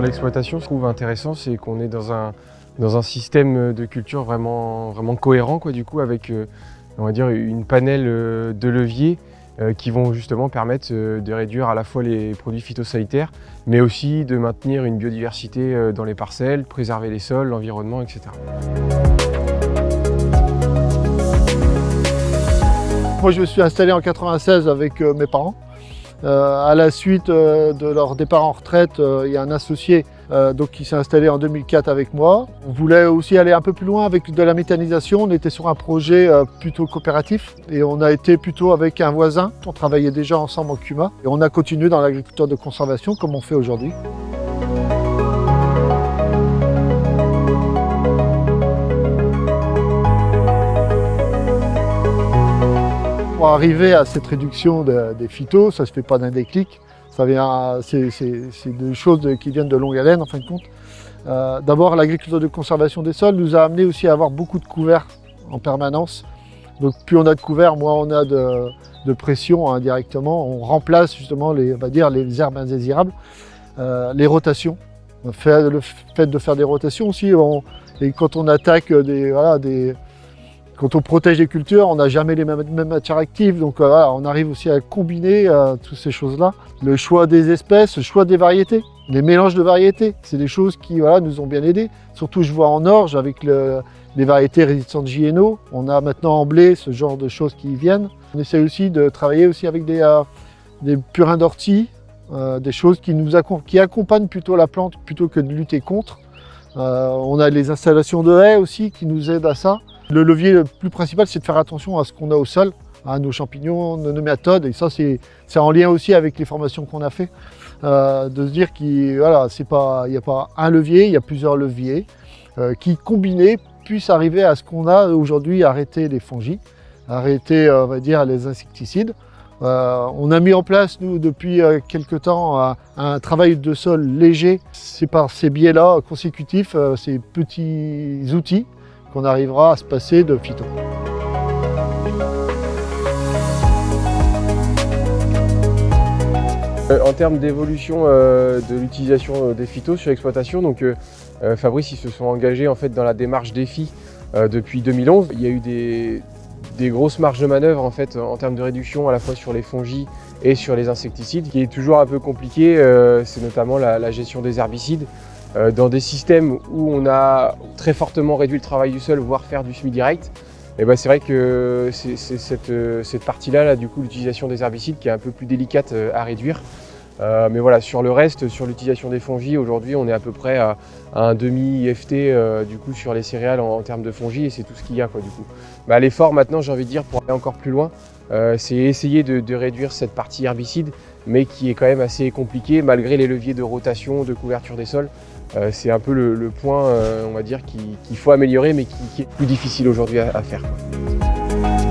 l'exploitation, je trouve intéressant, c'est qu'on est dans un système de culture vraiment cohérent, quoi, du coup, avec on va dire une panelle de leviers qui vont justement permettre de réduire à la fois les produits phytosanitaires, mais aussi de maintenir une biodiversité dans les parcelles, préserver les sols, l'environnement, etc. Moi, je me suis installé en 1996 avec mes parents. À la suite de leur départ en retraite, il y a un associé qui s'est installé en 2004 avec moi. On voulait aussi aller un peu plus loin avec de la méthanisation. On était sur un projet plutôt coopératif et on a été plutôt avec un voisin. On travaillait déjà ensemble en CUMA et on a continué dans l'agriculture de conservation comme on fait aujourd'hui. Pour arriver à cette réduction des phytos, ça ne se fait pas d'un déclic. C'est des choses qui viennent de longue haleine en fin de compte. D'abord, l'agriculture de conservation des sols nous a amené aussi à avoir beaucoup de couverts en permanence. Donc plus on a de couverts, moins on a de pression indirectement. On remplace justement les herbes indésirables. Les rotations. Le fait de faire des rotations aussi, et quand on attaque quand on protège les cultures, on n'a jamais les mêmes matières actives, donc on arrive aussi à combiner toutes ces choses-là. Le choix des espèces, le choix des variétés, les mélanges de variétés, c'est des choses qui nous ont bien aidés. Surtout, je vois en orge avec les variétés résistantes JNO. On a maintenant en blé ce genre de choses qui viennent. On essaie aussi de travailler aussi avec des purins d'ortie, des choses qui accompagnent plutôt la plante plutôt que de lutter contre. On a les installations de haies aussi qui nous aident à ça. Le levier le plus principal, c'est de faire attention à ce qu'on a au sol, à nos champignons, nos nématodes, et ça c'est en lien aussi avec les formations qu'on a fait, de se dire qu'il n'y a pas un levier, il y a plusieurs leviers qui combinés puissent arriver à ce qu'on a aujourd'hui, arrêter les fongies, arrêter on va dire les insecticides. On a mis en place, nous, depuis quelques temps, un travail de sol léger. C'est par ces biais-là consécutifs, ces petits outils, qu'on arrivera à se passer de phyto. En termes d'évolution de l'utilisation des phytos sur l'exploitation, donc Fabrice, ils se sont engagés en fait dans la démarche défi depuis 2011. Il y a eu des grosses marges de manœuvre en fait en termes de réduction à la fois sur les fongies et sur les insecticides. Ce qui est toujours un peu compliqué, c'est notamment la gestion des herbicides. Dans des systèmes où on a très fortement réduit le travail du sol, voire faire du semi-direct, et c'est vrai que c'est cette partie-là, du coup, l'utilisation des herbicides qui est un peu plus délicate à réduire. Mais voilà, sur le reste, sur l'utilisation des fongies, aujourd'hui, on est à peu près à un demi-IFT du coup, sur les céréales en termes de fongies, et c'est tout ce qu'il y a, quoi, du coup. L'effort maintenant, j'ai envie de dire, pour aller encore plus loin, c'est essayer de réduire cette partie herbicide, mais qui est quand même assez compliquée, malgré les leviers de rotation, de couverture des sols. C'est un peu le point, on va dire, qu'il faut améliorer, mais qui est plus difficile aujourd'hui à faire, quoi.